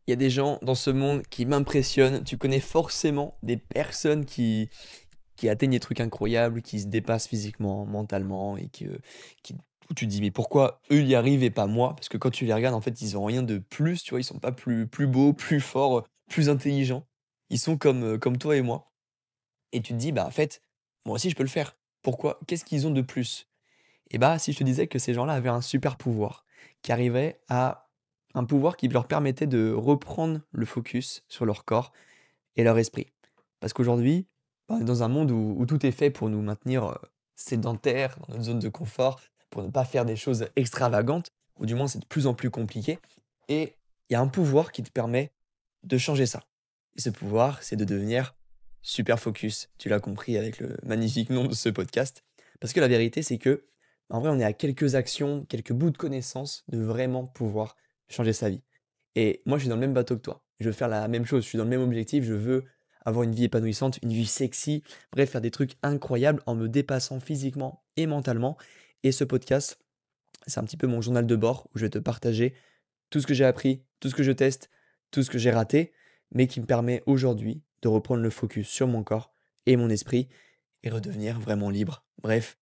Il y a des gens dans ce monde qui m'impressionnent. Tu connais forcément des personnes qui atteignent des trucs incroyables, qui se dépassent physiquement, mentalement qui où tu te dis: «Mais pourquoi eux y arrivent et pas moi?» Parce que quand tu les regardes, en fait, ils ont rien de plus, tu vois? Ils sont pas plus beaux, plus forts, plus intelligents. Ils sont comme toi et moi et tu te dis: «Bah, en fait, moi aussi je peux le faire. Pourquoi? Qu'est-ce qu'ils ont de plus?» Et bah, si je te disais que ces gens-là avaient un super pouvoir, qui arrivait à un pouvoir qui leur permettait de reprendre le focus sur leur corps et leur esprit. Parce qu'aujourd'hui, bah, on est dans un monde où tout est fait pour nous maintenir, sédentaires, dans notre zone de confort, pour ne pas faire des choses extravagantes, ou du moins c'est de plus en plus compliqué. Et il y a un pouvoir qui te permet de changer ça. Et ce pouvoir, c'est de devenir super focus. Tu l'as compris avec le magnifique nom de ce podcast. Parce que la vérité, c'est que, en vrai, on est à quelques actions, quelques bouts de connaissances de vraiment pouvoir changer sa vie. Et moi, je suis dans le même bateau que toi. Je veux faire la même chose, je suis dans le même objectif, je veux avoir une vie épanouissante, une vie sexy, bref, faire des trucs incroyables en me dépassant physiquement et mentalement. Et ce podcast, c'est un petit peu mon journal de bord où je vais te partager tout ce que j'ai appris, tout ce que je teste, tout ce que j'ai raté, mais qui me permet aujourd'hui de reprendre le focus sur mon corps et mon esprit et redevenir vraiment libre. Bref,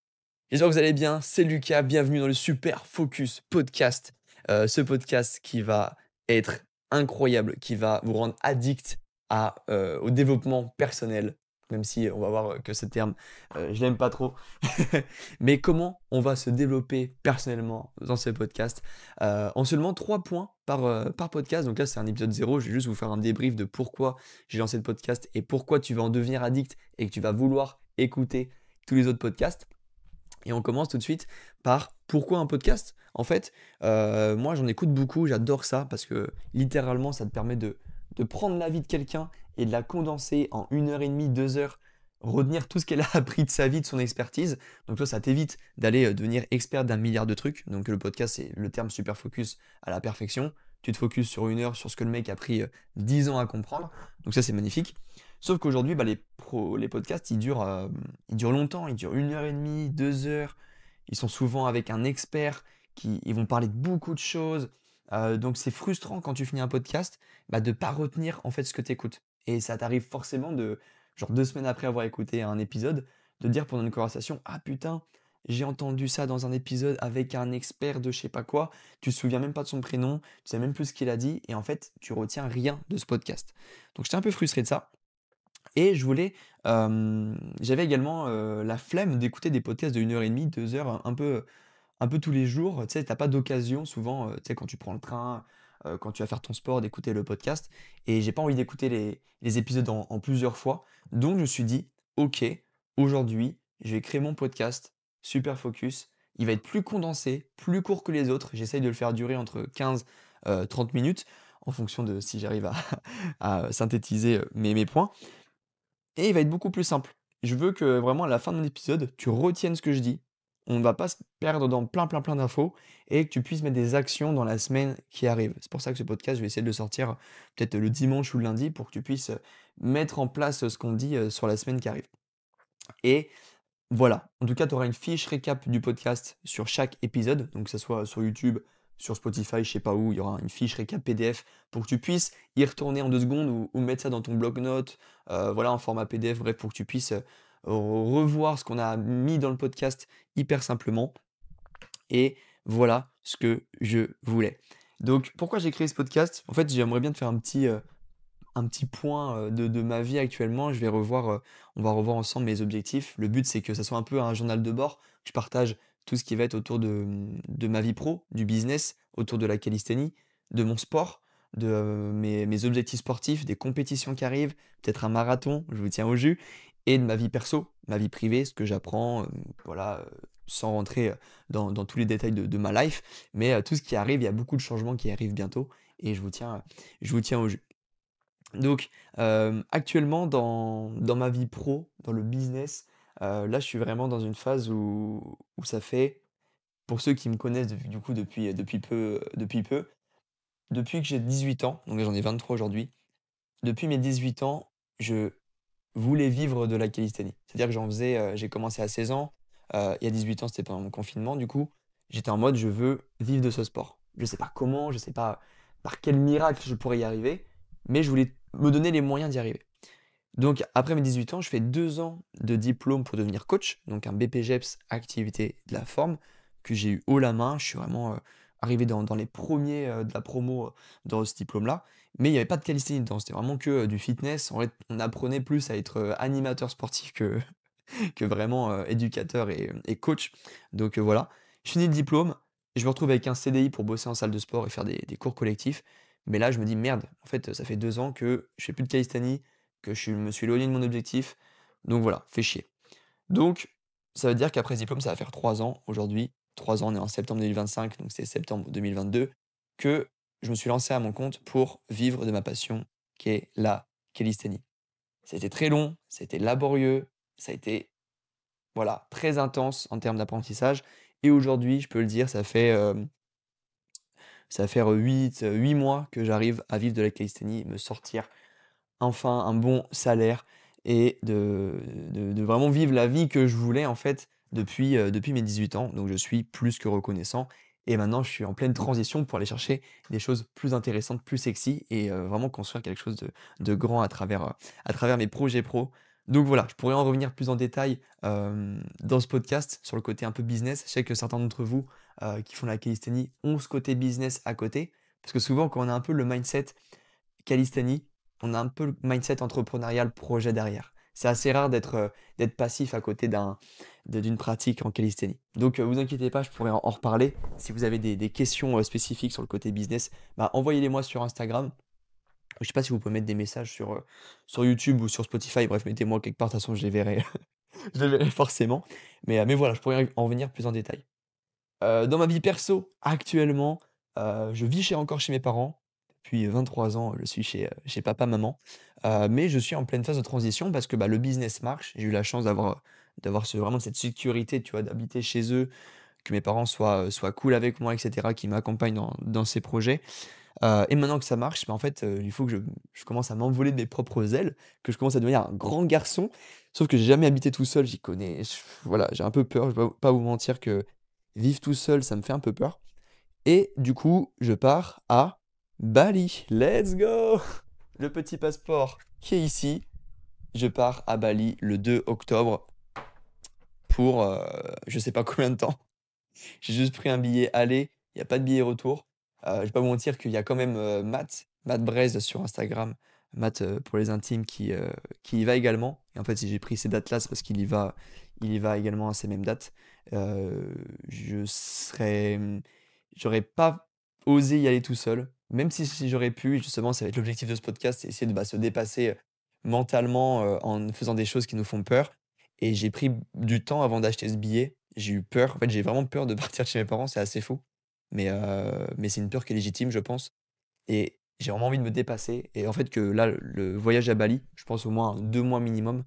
j'espère que vous allez bien, c'est Lucas, bienvenue dans le Super Focus Podcast. Ce podcast qui va être incroyable, qui va vous rendre addict au développement personnel, même si on va voir que ce terme, je l'aime pas trop. Mais comment on va se développer personnellement dans ce podcast en seulement 3 points par podcast. Donc là, c'est un épisode zéro. Je vais juste vous faire un débrief de pourquoi j'ai lancé le podcast et pourquoi tu vas en devenir addict et que tu vas vouloir écouter tous les autres podcasts. Et on commence tout de suite par pourquoi un podcast? En fait, moi j'en écoute beaucoup, j'adore ça parce que littéralement ça te permet de prendre la vie de quelqu'un et de la condenser en 1 heure et demie, 2 heures, retenir tout ce qu'elle a appris de sa vie, de son expertise. Donc toi ça t'évite d'aller devenir expert d'un milliard de trucs. Donc le podcast c'est le terme super focus à la perfection. Tu te focuses sur 1 heure, sur ce que le mec a pris 10 ans à comprendre. Donc ça c'est magnifique. Sauf qu'aujourd'hui, bah, les podcasts, ils durent longtemps, ils durent 1 heure et demie, 2 heures. Ils sont souvent avec un expert, ils vont parler de beaucoup de choses. Donc c'est frustrant quand tu finis un podcast, bah, de ne pas retenir en fait ce que tu écoutes. Et ça t'arrive forcément genre 2 semaines après avoir écouté un épisode, de dire pendant une conversation, ah putain, j'ai entendu ça dans un épisode avec un expert de je sais pas quoi, tu te souviens même pas de son prénom, tu sais même plus ce qu'il a dit, et en fait, tu retiens rien de ce podcast. Donc j'étais un peu frustré de ça. Et j'avais également, la flemme d'écouter des podcasts de 1 heure et demie, 2 heures, un peu tous les jours. Tu sais, tu pas d'occasion souvent, tu sais, quand tu prends le train, quand tu vas faire ton sport, d'écouter le podcast, et j'ai pas envie d'écouter les épisodes en plusieurs fois. Donc je me suis dit: «OK, aujourd'hui, je vais créer mon podcast super focus. Il va être plus condensé, plus court que les autres». J'essaye de le faire durer entre 15, 30 minutes en fonction de si j'arrive à à synthétiser, mes points. Et il va être beaucoup plus simple. Je veux que vraiment à la fin de mon épisode, tu retiennes ce que je dis. On ne va pas se perdre dans plein d'infos et que tu puisses mettre des actions dans la semaine qui arrive. C'est pour ça que ce podcast, je vais essayer de le sortir peut-être le dimanche ou le lundi pour que tu puisses mettre en place ce qu'on dit sur la semaine qui arrive. Et voilà, en tout cas, tu auras une fiche récap du podcast sur chaque épisode, donc que ce soit sur YouTube, sur Spotify, je sais pas où, il y aura une fiche récap PDF pour que tu puisses y retourner en 2 secondes ou mettre ça dans ton bloc-notes, voilà, en format PDF, bref, pour que tu puisses, revoir ce qu'on a mis dans le podcast hyper simplement. Et voilà ce que je voulais. Donc pourquoi j'ai créé ce podcast? En fait, j'aimerais bien te faire un petit point, de ma vie actuellement. On va revoir ensemble mes objectifs. Le but, c'est que ça soit un peu un journal de bord. Que je partage tout ce qui va être autour de ma vie pro, du business, autour de la calisthénie, de mon sport, mes objectifs sportifs, des compétitions qui arrivent, peut-être un marathon, je vous tiens au jus, et de ma vie perso, ma vie privée, ce que j'apprends, voilà, sans rentrer, dans tous les détails de ma life. Mais, tout ce qui arrive, il y a beaucoup de changements qui arrivent bientôt et je vous tiens au jus. Donc, actuellement dans ma vie pro, dans le business, là, je suis vraiment dans une phase où ça fait, pour ceux qui me connaissent depuis du coup depuis que j'ai 18 ans, donc j'en ai 23 aujourd'hui. Depuis mes 18 ans, je voulais vivre de la calisthénie. C'est-à-dire que j'ai commencé à 16 ans, il y a 18 ans, c'était pendant mon confinement du coup. J'étais en mode: «Je veux vivre de ce sport». Je sais pas comment, je sais pas par quel miracle je pourrais y arriver, mais je voulais me donner les moyens d'y arriver. Donc après mes 18 ans, je fais 2 ans de diplôme pour devenir coach, donc un BPGEPS activité de la forme que j'ai eu haut la main. Je suis vraiment, arrivé dans les premiers de la promo, dans ce diplôme-là. Mais il n'y avait pas de calisthénie dedans, c'était vraiment que, du fitness. En fait, on apprenait plus à être, animateur sportif que que vraiment, éducateur et coach. Donc, voilà. Je finis le diplôme, je me retrouve avec un CDI pour bosser en salle de sport et faire des cours collectifs. Mais là, je me dis: «Merde, en fait, ça fait 2 ans que je fais plus de calisthénie, que je me suis éloigné de mon objectif, donc voilà, fait chier». Donc ça veut dire qu'après ce diplôme, ça va faire 3 ans aujourd'hui. 3 ans, on est en septembre 2025, donc c'est septembre 2022, que je me suis lancé à mon compte pour vivre de ma passion qui est la calisthénie. Ça a été très long, ça a été laborieux, ça a été, voilà, très intense en termes d'apprentissage et aujourd'hui, je peux le dire, ça va faire 8 mois que j'arrive à vivre de la calisthénie, me sortir enfin un bon salaire et de vraiment vivre la vie que je voulais en fait depuis mes 18 ans. Donc je suis plus que reconnaissant et maintenant je suis en pleine transition pour aller chercher des choses plus intéressantes, plus sexy et vraiment construire quelque chose de grand à travers mes projets pro. Donc voilà, je pourrais en revenir plus en détail, dans ce podcast sur le côté un peu business. Je sais que certains d'entre vous, qui font la calisthénie ont ce côté business à côté. Parce que souvent quand on a un peu le mindset calisthénie, on a un peu le mindset entrepreneurial projet derrière. C'est assez rare d'être passif à côté d'une pratique en calisthénie. Donc, vous inquiétez pas, je pourrais en reparler. Si vous avez des questions, spécifiques sur le côté business, bah, envoyez-les moi sur Instagram. Je sais pas si vous pouvez mettre des messages sur YouTube ou sur Spotify. Bref, mettez-moi quelque part, de toute façon je les verrai je les verrai forcément. Mais voilà, je pourrais en venir plus en détail. Dans ma vie perso, actuellement, je vis encore chez mes parents. Depuis 23 ans, je suis chez papa, maman. Mais je suis en pleine phase de transition parce que, bah, le business marche. J'ai eu la chance d'avoir vraiment cette sécurité, tu vois, d'habiter chez eux, que mes parents soient cool avec moi et cetera, qu'ils m'accompagnent dans ces projets. Et maintenant que ça marche, bah, en fait, il faut que je commence à m'envoler de mes propres ailes, que je commence à devenir un grand garçon. Sauf que j'ai jamais habité tout seul, j'y connais voilà, j'ai un peu peur, je vais pas vous mentir que vivre tout seul, ça me fait un peu peur. Et du coup, je pars à Bali. Let's go! Le petit passeport qui est ici. Je pars à Bali le 2 octobre pour, je sais pas combien de temps. J'ai juste pris un billet aller, il y a pas de billet retour. Je vais pas vous mentir qu'il y a quand même, Matt Braise sur Instagram, Matt, pour les intimes qui y va également et en fait, si j'ai pris ces dates-là, c'est parce qu'il y va également à ces mêmes dates. Je serais, j'aurais pas osé y aller tout seul, même si j'aurais pu, justement, ça va être l'objectif de ce podcast, c'est essayer de, bah, se dépasser, mentalement, en faisant des choses qui nous font peur et j'ai pris du temps avant d'acheter ce billet. J'ai eu peur, en fait, j'ai vraiment peur de partir de chez mes parents, c'est assez fou. Mais c'est une peur qui est légitime, je pense et j'ai vraiment envie de me dépasser et en fait que là, le voyage à Bali, je pense au moins 2 mois minimum,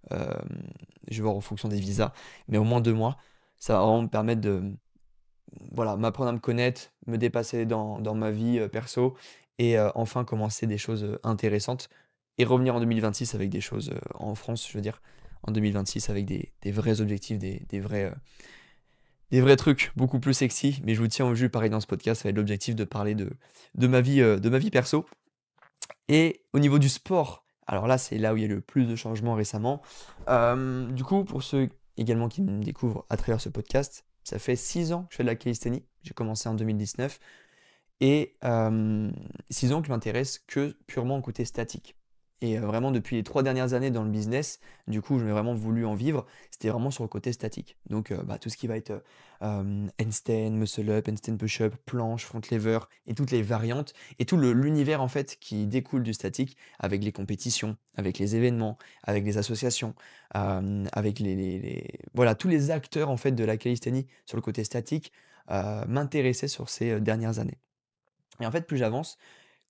hem, je vais voir en fonction des visas, mais au moins 2 mois, ça va vraiment me permettre de, voilà, m'apprendre à me connaître, me dépasser dans ma vie, perso et enfin commencer des choses, intéressantes et revenir en 2026 avec des choses, en France, je veux dire, en 2026 avec des vrais objectifs, des vrais trucs beaucoup plus sexy. Mais je vous tiens au jus, pareil dans ce podcast, ça va être l'objectif de parler de ma vie perso et au niveau du sport, alors là, c'est là où il y a le plus de changements récemment. Du coup, pour ceux également qui me découvrent à travers ce podcast, ça fait 6 ans que je fais de la calisthénie. J'ai commencé en 2019 et 6 ans que je m'intéresse que purement au côté statique. Et vraiment depuis les 3 dernières années dans le business, du coup, j'ai vraiment voulu en vivre, c'était vraiment sur le côté statique. Donc bah, tout ce qui va être, handstand, muscle up, handstand push up, planche, front lever et toutes les variantes et tout l'univers en fait qui découle du statique avec les compétitions, avec les événements, avec les associations, avec voilà, tous les acteurs en fait de la calisthénie sur le côté statique, m'intéressaient sur ces, dernières années. Et en fait, plus j'avance,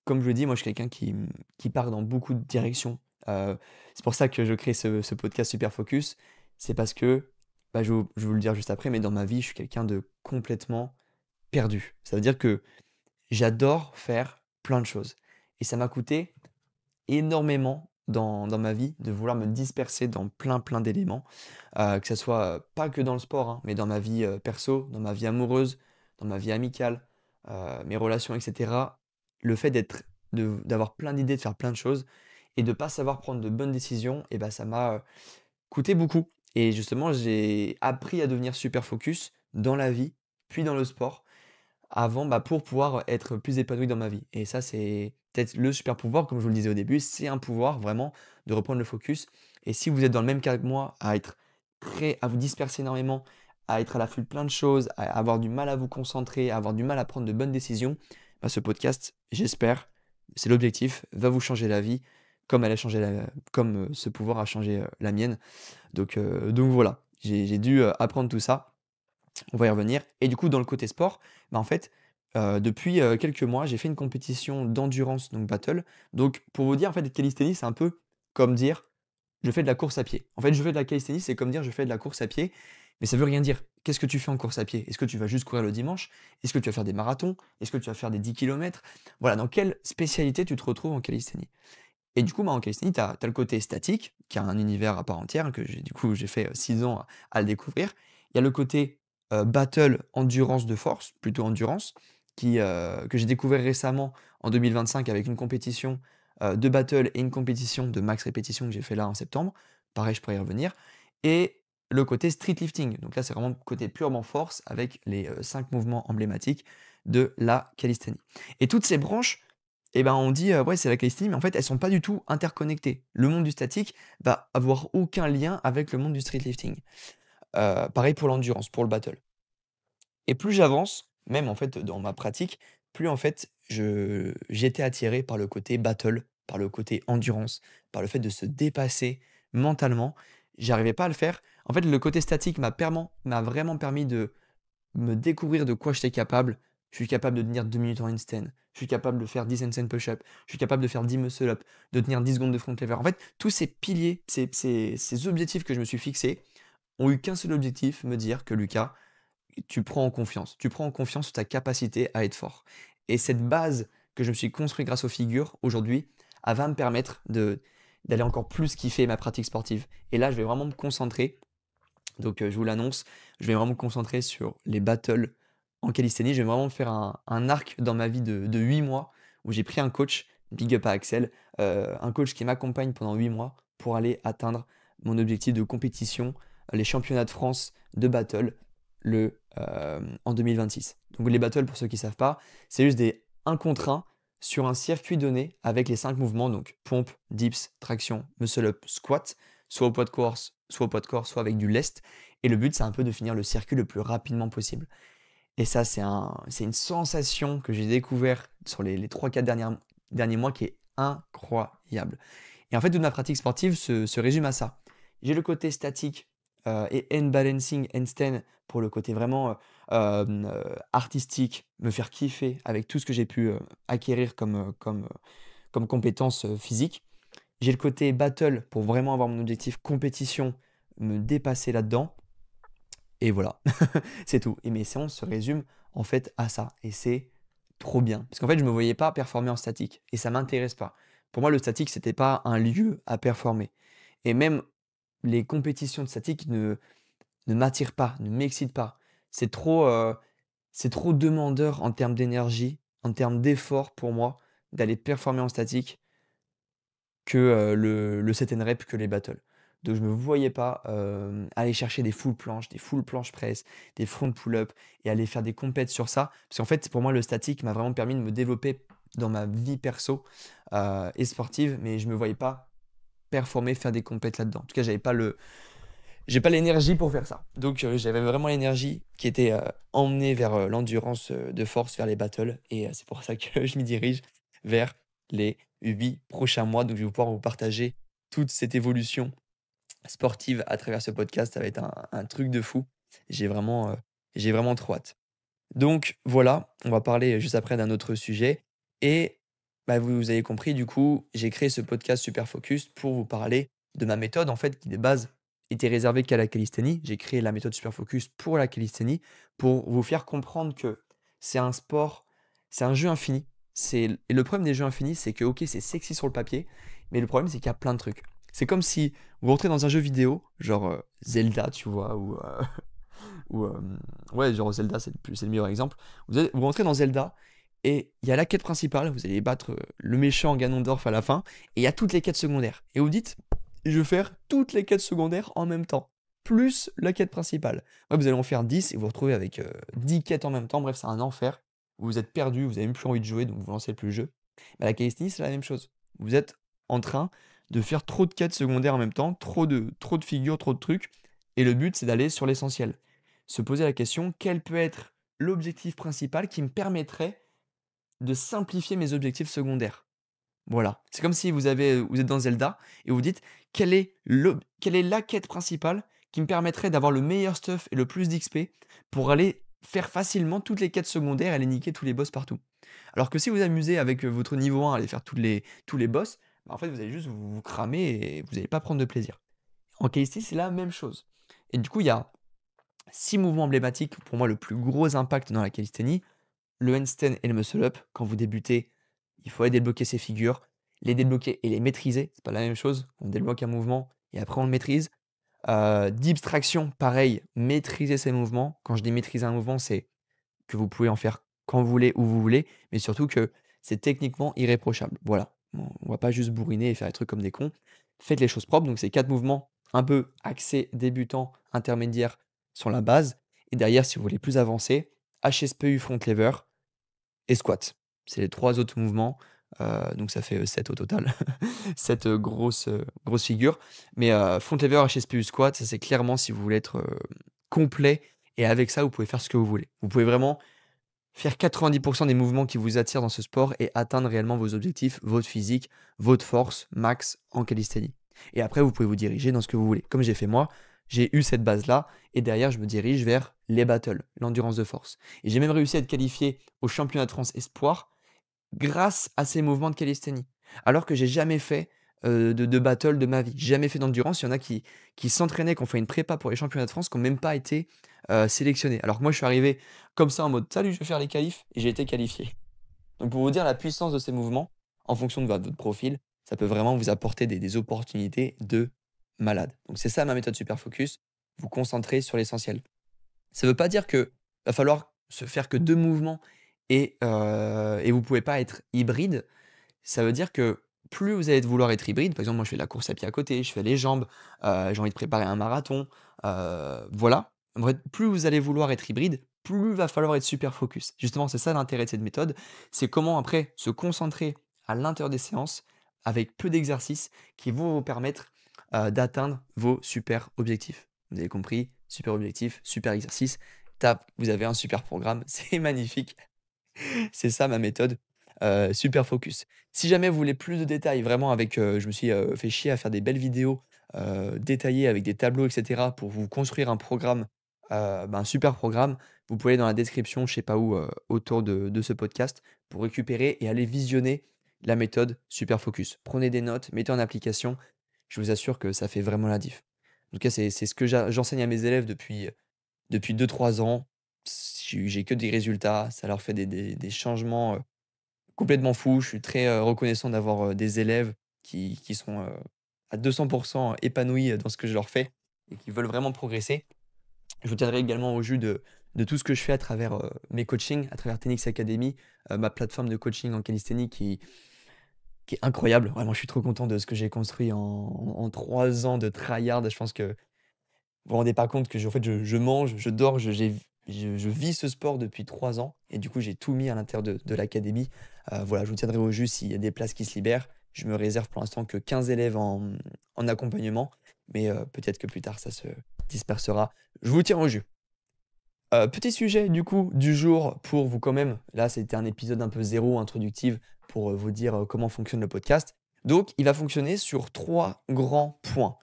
comme je le dis, moi, je suis quelqu'un qui part dans beaucoup de directions. C'est pour ça que je crée ce podcast Super Focus. C'est parce que, bah, je vais vous le dire juste après, mais dans ma vie, je suis quelqu'un de complètement perdu. Ça veut dire que j'adore faire plein de choses. Et ça m'a coûté énormément dans ma vie de vouloir me disperser dans plein d'éléments. Que ça soit pas que dans le sport, hein, mais dans ma vie perso, dans ma vie amoureuse, dans ma vie amicale, mes relations, etc. le fait d'avoir plein d'idées, de faire plein de choses et de pas savoir prendre de bonnes décisions et bah, ça m'a, coûté beaucoup et justement j'ai appris à devenir super focus dans la vie, puis dans le sport avant, bah, pour pouvoir être plus épanoui dans ma vie et ça, c'est peut-être le super pouvoir, comme je vous le disais au début, c'est un pouvoir vraiment de reprendre le focus et si vous êtes dans le même cas que moi, à vous disperser énormément, à être à l'affût de plein de choses, à avoir du mal à vous concentrer, à avoir du mal à prendre de bonnes décisions, bah, ce podcast, j'espère, c'est l'objectif, va vous changer la vie comme ce pouvoir a changé, la mienne. Donc voilà, j'ai dû, apprendre tout ça. On va y revenir et du coup, dans le côté sport, bah, en fait, depuis, quelques mois, j'ai fait une compétition d'endurance, donc battle. Donc pour vous dire, en fait, le calisthénie, c'est un peu comme dire: «Je fais de la course à pied». En fait, je fais de la calisthénie, c'est comme dire: «Je fais de la course à pied», mais ça veut rien dire. Qu'est-ce que tu fais en course à pied? Est-ce que tu vas juste courir le dimanche? Est-ce que tu vas faire des marathons? Est-ce que tu vas faire des 10 kilomètres? Voilà, dans quelle spécialité tu te retrouves en calisthénie? Et du coup, bah, en calisthénie, tu as le côté statique, qui a un univers à part entière, que j'ai fait, 6 ans à le découvrir. Il y a le côté, battle, endurance de force, plutôt endurance, que j'ai découvert récemment en 2025 avec une compétition, de battle et une compétition de max répétition que j'ai fait là en septembre. Pareil, je pourrais y revenir et le côté street lifting. Donc là, c'est vraiment le côté purement force avec les, 5 mouvements emblématiques de la calisthénie et toutes ces branches et ben, on dit, ouais, c'est la calisthénie, mais en fait, elles sont pas du tout interconnectées. Le monde du statique va avoir aucun lien avec le monde du street lifting. Pareil pour l'endurance, pour le battle et plus j'avance, même en fait dans ma pratique, plus en fait j'étais attiré par le côté battle, par le côté endurance, par le fait de se dépasser mentalement. J'arrivais pas à le faire. En fait, le côté statique m'a vraiment permis de me découvrir de quoi j'étais capable. Je suis capable de tenir 2 minutes en handstand. Je suis capable de faire 10 handstand push-up. Je suis capable de faire 10 muscle up, de tenir 10 secondes de front lever. En fait, tous ces piliers, ces objectifs que je me suis fixés ont eu qu'un seul objectif, me dire que Lucas, tu prends en confiance. Tu prends en confiance sur ta capacité à être fort. Et cette base que je me suis construit grâce aux figures aujourd'hui, elle va me permettre d'aller encore plus kiffer ma pratique sportive. Et là, je vais vraiment me concentrer donc, je vous l'annonce, je vais vraiment me concentrer sur les battles en calisthénie. Je vais vraiment faire un arc dans ma vie de 8 mois où j'ai pris un coach, big up à Axel, un coach qui m'accompagne pendant 8 mois pour aller atteindre mon objectif de compétition, les championnats de France de battle en 2026. Donc les battles, pour ceux qui ne savent pas, c'est juste des 1 contre 1 sur un circuit donné avec les 5 mouvements, donc pompe, dips, traction, muscle up, squat, soit au poids de corps, soit avec du lest. Et le but, c'est un peu de finir le circuit le plus rapidement possible. Et ça, c'est une sensation que j'ai découvert sur les 3-4 derniers mois qui est incroyable. Et en fait, toute ma pratique sportive se résume à ça. J'ai le côté statique et hand balancing, handstand pour le côté vraiment artistique, me faire kiffer avec tout ce que j'ai pu acquérir comme compétences physiques. J'ai le côté battle pour vraiment avoir mon objectif compétition, me dépasser là-dedans. Et voilà, c'est tout. Et mes séances se résument en fait à ça. Et c'est trop bien. Parce qu'en fait, je ne me voyais pas performer en statique. Et ça ne m'intéresse pas. Pour moi, le statique, c'était pas un lieu à performer. Et même les compétitions de statique ne m'attirent pas, ne m'excitent pas. C'est trop, euh, c'est trop demandeur en termes d'énergie, en termes d'effort pour moi, d'aller performer en statique que, le set and rep, que les battles. Donc je me voyais pas, aller chercher des full planches press, des front pull-up et aller faire des compètes sur ça. Parce qu'en fait, pour moi, le statique m'a vraiment permis de me développer dans ma vie perso, et sportive, mais je me voyais pas performer, faire des compètes là-dedans. En tout cas, j'ai pas l'énergie pour faire ça. Donc j'avais vraiment l'énergie qui était, emmenée vers, l'endurance, de force, vers les battles et c'est pour ça que je m'y dirige vers les 8 prochains mois. Donc je vais pouvoir vous partager toute cette évolution sportive à travers ce podcast. Ça va être un truc de fou. J'ai vraiment, heu, j'ai vraiment trop hâte. Donc voilà, on va parler juste après d'un autre sujet et bah, vous avez compris du coup, j'ai créé ce podcast Super Focus pour vous parler de ma méthode en fait qui de base était réservée qu'à la calisthénie. J'ai créé la méthode Super Focus pour la calisthénie pour vous faire comprendre que c'est un sport, c'est un jeu infini. Et le problème des jeux infinis, c'est que OK, c'est sexy sur le papier, mais le problème c'est qu'il y a plein de trucs. C'est comme si vous rentrez dans un jeu vidéo, genre Zelda, tu vois, ou ouais, genre Zelda, c'est le meilleur exemple. Vous rentrez dans Zelda et il y a la quête principale, vous allez battre, le méchant Ganondorf à la fin et il y a toutes les quêtes secondaires et vous dites: «Je vais faire toutes les quêtes secondaires en même temps, plus la quête principale». Ouais, vous allez en faire 10 et vous vous retrouvez avec, 10 quêtes en même temps. Bref, c'est un enfer. Vous êtes perdu, vous avez même plus envie de jouer, donc vous lancez plus le jeu. Bah, la calisthénie, c'est la même chose. Vous êtes en train de faire trop de quêtes secondaires en même temps, trop de figures, trop de trucs et le but, c'est d'aller sur l'essentiel. Se poser la question: «Quel peut être l'objectif principal qui me permettrait de simplifier mes objectifs secondaires?» Voilà. C'est comme si vous êtes dans Zelda et vous dites: quelle est la quête principale qui me permettrait d'avoir le meilleur stuff et le plus d'XP pour aller faire facilement toutes les quêtes secondaires et aller niquer tous les boss partout?» Alors que si vous amusez avec, votre niveau 1 à aller faire tous les boss, bah, en fait, vous allez juste vous cramer et vous allez pas prendre de plaisir. En Callisto, c'est la même chose et du coup, il y a 6 mouvements emblématiques, pour moi le plus gros impact dans la calisthénie. Le handstand et le muscle up, quand vous débutez, il faut aller débloquer ces figures, les débloquer et les maîtriser, c'est pas la même chose. On débloque un mouvement et après on le maîtrise. Deep traction, pareil, maîtriser ses mouvements. Quand je dis maîtriser un mouvement, c'est que vous pouvez en faire quand vous voulez, où vous voulez, mais surtout que c'est techniquement irréprochable. Voilà, on va pas juste bourriner et faire des trucs comme des cons. Faites les choses propres, donc c'est 4 mouvements un peu axés débutant, intermédiaire sur la base et derrière si vous voulez plus avancer, HSPU front lever et squat. C'est les 3 autres mouvements, donc ça fait, 7 au total. 7 grosses figures, mais front lever, HSPU, squat, ça c'est clairement si vous voulez être, complet et avec ça, vous pouvez faire ce que vous voulez. Vous pouvez vraiment faire 90 des mouvements qui vous attirent dans ce sport et atteindre réellement vos objectifs, votre physique, votre force max en calisthénie. Et après, vous pouvez vous diriger dans ce que vous voulez. Comme j'ai fait moi, j'ai eu cette base-là et derrière, je me dirige vers les battles, l'endurance de force. Et j'ai même réussi à être qualifié au championnat de France espoir grâce à ces mouvements de calisthénie. Alors que j'ai jamais fait, de battle de ma vie. Jamais fait d'endurance. Il y en a qui s'entraînaient, qui ont fait une prépa pour les championnats de France, qui ont même pas été, sélectionnés. Alors que moi, je suis arrivé comme ça en mode: «Salut, je vais faire les qualifs» et j'ai été qualifié. Donc pour vous dire la puissance de ces mouvements, en fonction de votre profil, ça peut vraiment vous apporter des opportunités de malade. Donc c'est ça ma méthode super focus, vous concentrer sur l'essentiel. Ça veut pas dire que va falloir se faire que 2 mouvements et vous pouvez pas être hybride. Ça veut dire que plus vous allez vouloir être hybride, par exemple, moi je fais de la course à pied à côté, je fais les jambes, j'ai envie de préparer un marathon, voilà. En vrai, plus vous allez vouloir être hybride, plus va falloir être super focus. Justement, c'est ça l'intérêt de cette méthode, c'est comment après se concentrer à l'intérieur des séances avec peu d'exercices qui vont vous permettre, d'atteindre vos super objectifs. Vous avez compris, super objectif, super exercice, tap, vous avez un super programme, c'est magnifique. C'est ça ma méthode, super focus. Si jamais vous voulez plus de détails vraiment avec, je me suis, fait chier à faire des belles vidéos, détaillées avec des tableaux et cetera pour vous construire un programme, un super programme. Vous pouvez aller dans la description, je sais pas où, autour de ce podcast pour récupérer et aller visionner la méthode super focus. Prenez des notes, mettez en application, je vous assure que ça fait vraiment la diff. En tout cas, c'est ce que j'enseigne à mes élèves depuis 2 3 ans. J'ai que des résultats, ça leur fait des changements, complètement fous. Je suis très, reconnaissant d'avoir, des élèves qui sont, à 200 épanouis, dans ce que je leur fais et qui veulent vraiment progresser. Je vous tiendrai également au jus de tout ce que je fais à travers, mes coachings, à travers Tenix Academy, ma plateforme de coaching en calisthénie qui est incroyable. Vraiment, je suis trop content de ce que j'ai construit en 3 ans de tryhard. Je pense que vous vous rendez pas compte que en fait, je mange, je dors, je vis ce sport depuis 3 ans et du coup, j'ai tout mis à l'intérieur de l'académie. Voilà, je vous tiendrai au jus s'il y a des places qui se libèrent. Je me réserve pour l'instant que 15 élèves en accompagnement, mais peut-être que plus tard ça se dispersera. Je vous tiens au jus. Petit sujet du coup du jour pour vous quand même. Là, c'était un épisode un peu zéro introductif pour, vous dire, comment fonctionne le podcast. Donc il va fonctionner sur 3 grands points.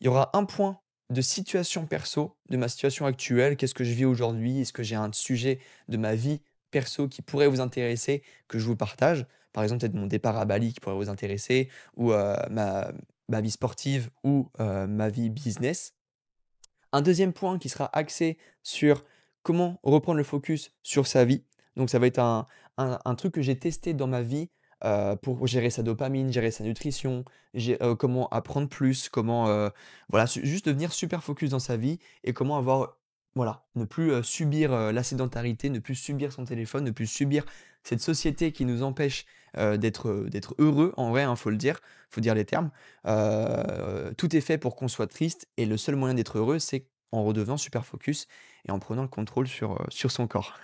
Il y aura un point de situation perso, de ma situation actuelle. Qu'est-ce que je vis aujourd'hui? Est-ce que j'ai un sujet de ma vie perso qui pourrait vous intéresser, que je vous partage? Par exemple, peut-être mon départ à Bali qui pourrait vous intéresser ou, ma vie sportive ou, ma vie business. Un deuxième point qui sera axé sur comment reprendre le focus sur sa vie. Donc ça va être un truc que j'ai testé dans ma vie, pour gérer sa dopamine, gérer sa nutrition, comment apprendre plus, comment, voilà, juste devenir super focus dans sa vie et comment avoir voilà, ne plus, subir, la sédentarité, ne plus subir son téléphone, ne plus subir cette société qui nous empêche, d'être heureux en vrai, hein, faut dire les termes. Tout est fait pour qu'on soit triste et le seul moyen d'être heureux, c'est en redevenant super focus et en prenant le contrôle sur son corps.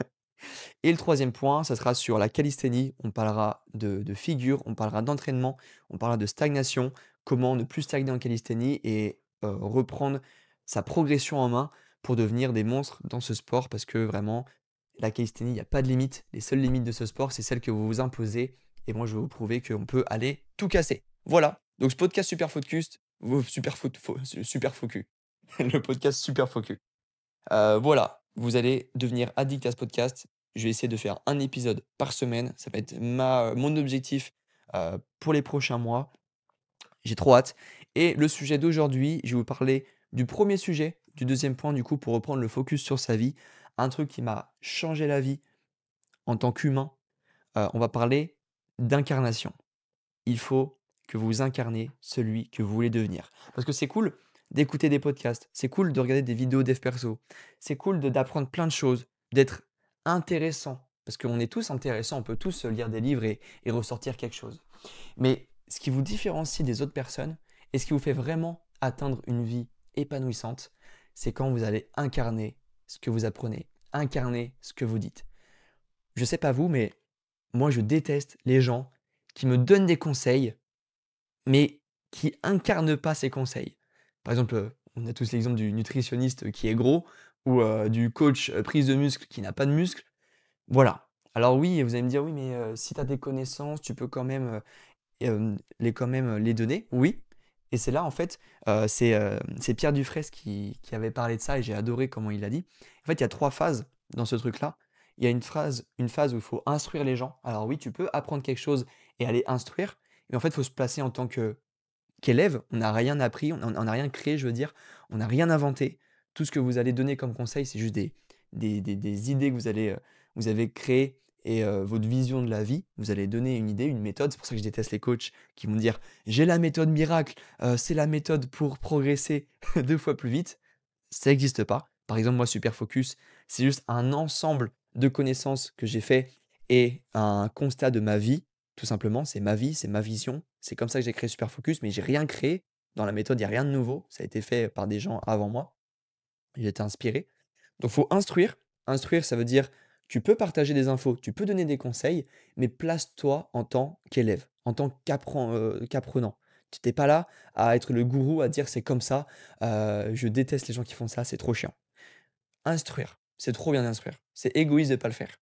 Et le troisième point, ça sera sur la calisthénie. On parlera de figure, on parlera d'entraînement, on parlera de stagnation, comment ne plus stagner en calisthénie et reprendre sa progression en main pour devenir des monstres dans ce sport parce que vraiment, la calisthénie, il n'y a pas de limite. Les seules limites de ce sport, c'est celles que vous vous imposez. Et moi, je vais vous prouver qu'on peut aller tout casser. Voilà. Donc, ce podcast super focus, super focus. Le podcast super focus. Voilà, vous allez devenir addict à ce podcast. Je vais essayer de faire un épisode par semaine. Ça va être mon objectif, pour les prochains mois. J'ai trop hâte et le sujet d'aujourd'hui, je vais vous parler du premier sujet, du deuxième point du coup pour reprendre le focus sur sa vie. Un truc qui m'a changé la vie en tant qu'humain. On va parler d'incarnation. Il faut que vous incarnez celui que vous voulez devenir. Parce que c'est cool d'écouter des podcasts, c'est cool de regarder des vidéos dev perso, c'est cool d'apprendre plein de choses, d'être intéressant. Parce qu'on est tous intéressants, on peut tous lire des livres et ressortir quelque chose. Mais ce qui vous différencie des autres personnes et ce qui vous fait vraiment atteindre une vie épanouissante, c'est quand vous allez incarner ce que vous apprenez, incarner ce que vous dites. Je sais pas vous, mais moi je déteste les gens qui me donnent des conseils, mais qui incarnent pas ces conseils. Par exemple, on a tous l'exemple du nutritionniste qui est gros ou du coach prise de muscle qui n'a pas de muscle. Voilà. Alors oui, vous allez me dire: «Oui, mais si tu as des connaissances, tu peux quand même, les donner». Oui, et c'est là en fait, c'est Pierre Dufresne qui avait parlé de ça et j'ai adoré comment il l'a dit. En fait, il y a 3 phases dans ce truc-là. Il y a une phase où il faut instruire les gens. Alors oui, tu peux apprendre quelque chose et aller instruire, mais en fait, il faut se placer en tant qu'élève. On n'a rien appris, on n'a rien créé, je veux dire, on n'a rien inventé. Tout ce que vous allez donner comme conseil, c'est juste des idées que vous avez créées et votre vision de la vie. Vous allez donner une idée, une méthode. C'est pour ça que je déteste les coachs qui vont dire: «J'ai la méthode miracle, c'est la méthode pour progresser 2 fois plus vite». Ça n'existe pas. Par exemple, moi, Super Focus, c'est juste un ensemble de connaissances que j'ai fait et un constat de ma vie, tout simplement. C'est ma vie, c'est ma vision. C'est comme ça que j'ai créé Super Focus, mais j'ai rien créé. Dans la méthode, il y a rien de nouveau. Ça a été fait par des gens avant moi. J'ai été inspiré. Donc, faut instruire. Instruire, ça veut dire, tu peux partager des infos, tu peux donner des conseils, mais place-toi en tant qu'élève, en tant qu'apprenant. Tu n'es pas là à être le gourou, à dire: «C'est comme ça, je déteste les gens qui font ça, c'est trop chiant». Instruire, c'est trop bien d'instruire. C'est égoïste de pas le faire.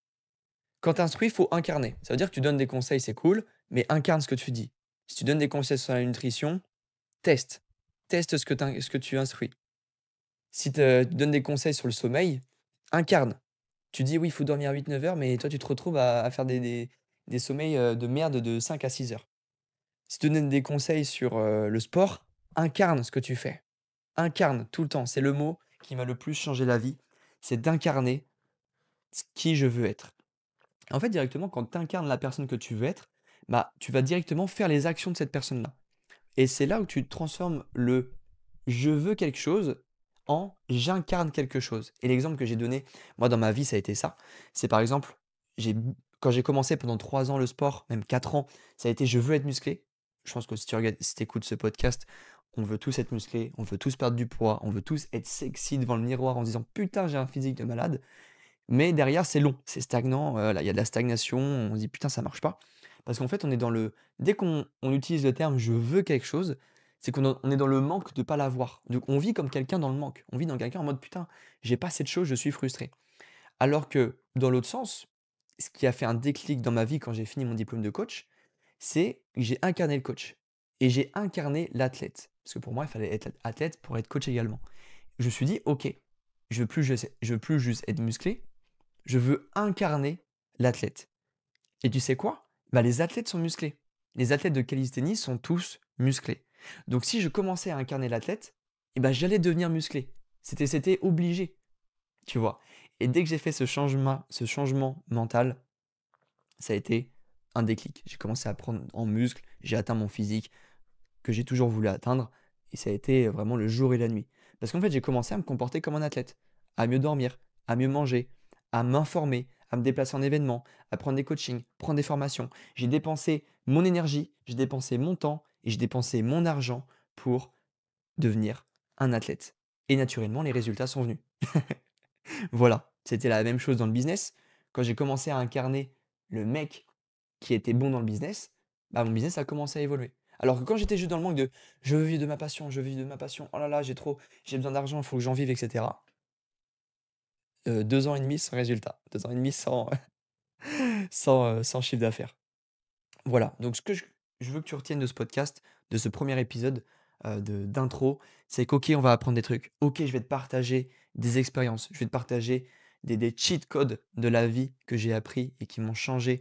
Quand tu instruis, il faut incarner. Ça veut dire que tu donnes des conseils, c'est cool, mais incarne ce que tu dis. Si tu donnes des conseils sur la nutrition, teste. Teste ce que tu instruis. Si tu donnes des conseils sur le sommeil, incarne. Tu dis: «Oui, il faut dormir 8 9 heures», mais toi, tu te retrouves à faire des sommeils, de merde de 5 à 6 heures. Si tu donnes des conseils sur, le sport, incarne ce que tu fais. Incarne tout le temps. C'est le mot qui m'a le plus changé la vie. C'est d'incarner qui je veux être. En fait, directement, quand tu incarnes la personne que tu veux être, bah, tu vas directement faire les actions de cette personne-là. Et c'est là où tu transformes le «je veux quelque chose» en «j'incarne quelque chose». Et l'exemple que j'ai donné, moi, dans ma vie, ça a été ça. C'est par exemple, j'ai quand j'ai commencé pendant 3 ans le sport, même 4 ans, ça a été: «Je veux être musclé». Je pense que si tu écoutes ce podcast, on veut tous être musclés, on veut tous perdre du poids, on veut tous être sexy devant le miroir en se disant: «Putain, j'ai un physique de malade». Mais derrière, c'est long, c'est stagnant, là, il y a de la stagnation, on se dit: «Putain, ça marche pas». Parce qu'en fait, on est dans le dès qu'on utilise le terme «je veux quelque chose», c'est on est dans le manque de pas l'avoir. Donc on vit comme quelqu'un dans le manque. On vit dans quelqu'un en mode: «Putain, j'ai pas cette chose, je suis frustré». Alors que dans l'autre sens, ce qui a fait un déclic dans ma vie quand j'ai fini mon diplôme de coach, c'est que j'ai incarné le coach et j'ai incarné l'athlète. Parce que pour moi, il fallait être athlète pour être coach également. Je me suis dit: «OK, je veux plus juste être musclé, je veux incarner l'athlète». Et tu sais quoi? Bah, les athlètes sont musclés. Les athlètes de calisthénie sont tous musclés. Donc si je commençais à incarner l'athlète, eh ben, j'allais devenir musclé. C'était obligé, tu vois? Et dès que j'ai fait ce changement mental, ça a été un déclic. J'ai commencé à prendre en muscle, j'ai atteint mon physique que j'ai toujours voulu atteindre et ça a été vraiment le jour et la nuit. Parce qu'en fait, j'ai commencé à me comporter comme un athlète, à mieux dormir, à mieux manger, à m'informer, à me déplacer en événement, à prendre des coachings, prendre des formations. J'ai dépensé mon énergie, j'ai dépensé mon temps et j'ai dépensé mon argent pour devenir un athlète. Et naturellement, les résultats sont venus. Voilà, c'était la même chose dans le business. Quand j'ai commencé à incarner le mec qui était bon dans le business, bah, mon business a commencé à évoluer. Alors que quand j'étais juste dans le manque de je veux vivre de ma passion, je veux vivre de ma passion, oh là là, j'ai besoin d'argent, il faut que j'en vive, etc. 2 ans et demi sans résultat, 2 ans et demi sans, sans chiffre d'affaires. Voilà, donc ce que je veux que tu retiennes de ce podcast, de ce premier épisode, d'intro, c'est qu'OK, on va apprendre des trucs. OK, je vais te partager des expériences, je vais te partager des cheat codes de la vie que j'ai appris et qui m'ont changé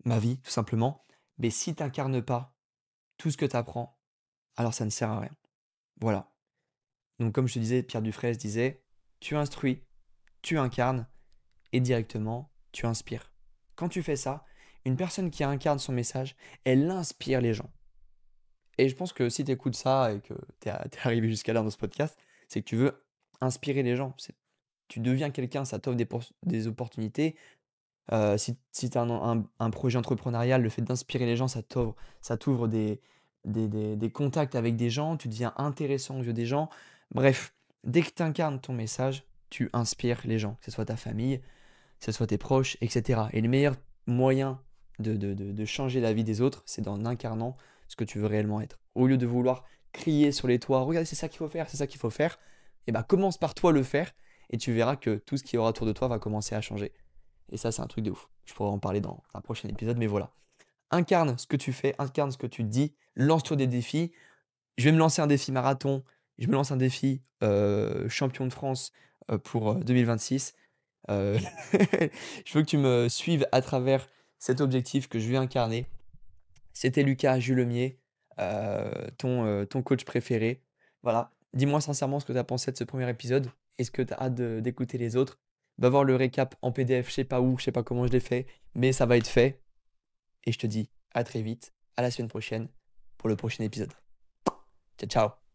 ma vie, tout simplement. Mais si tu incarnes pas tout ce que tu apprends, alors ça ne sert à rien. Voilà. Donc comme je te disais, Pierre Dufresne disait: «Tu instruis, tu incarnes et directement tu inspires». Quand tu fais ça, une personne qui incarne son message, elle inspire les gens. Et je pense que si tu écoutes ça et que tu es arrivé jusqu'à là dans ce podcast, c'est que tu veux inspirer les gens. Tu deviens quelqu'un, ça t'offre des opportunités. Si tu as un projet entrepreneurial, le fait d'inspirer les gens, ça t'ouvre des contacts avec des gens, tu deviens intéressant aux yeux des gens. Bref, dès que tu incarnes ton message, tu inspires les gens, que ce soit ta famille, que ce soit tes proches, etc. Et le meilleur moyen de changer la vie des autres, c'est en incarnant ce que tu veux réellement être. Au lieu de vouloir crier sur les toits, regarde, c'est ça qu'il faut faire, c'est ça qu'il faut faire, et ben commence par toi le faire, et tu verras que tout ce qui aura autour de toi va commencer à changer. Et ça, c'est un truc de ouf. Je pourrais en parler dans un prochain épisode, mais voilà. Incarne ce que tu fais, incarne ce que tu dis, lance-toi des défis. Je vais me lancer un défi marathon, je me lance un défi champion de France pour 2026. Euh, je veux que tu me suives à travers cet objectif que je vais incarner. C'était Lucas Julemier, ton coach préféré. Voilà. Dis-moi sincèrement ce que tu as pensé de ce premier épisode. Est-ce que tu as hâte d'écouter les autres? Va voir le récap en PDF, je sais pas où, je sais pas comment je l'ai fait, mais ça va être fait. Et je te dis à très vite, à la semaine prochaine pour le prochain épisode. Ciao, ciao!